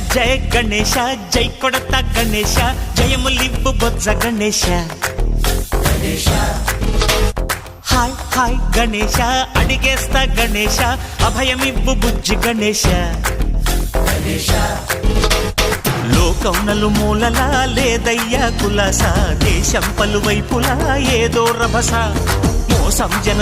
జయ గణేశ జై కొడత గణేశ జయములివ్వు బొజ్జ Ganesha hi hi Ganesha అడిగేస్తా Ganesha అభయమివ్వు బుజ్జి గణేశ లోకం నలుమూలలా లేదయ్యా కులాస దేశం పలువైపులా ఏదో రభస మోసం జన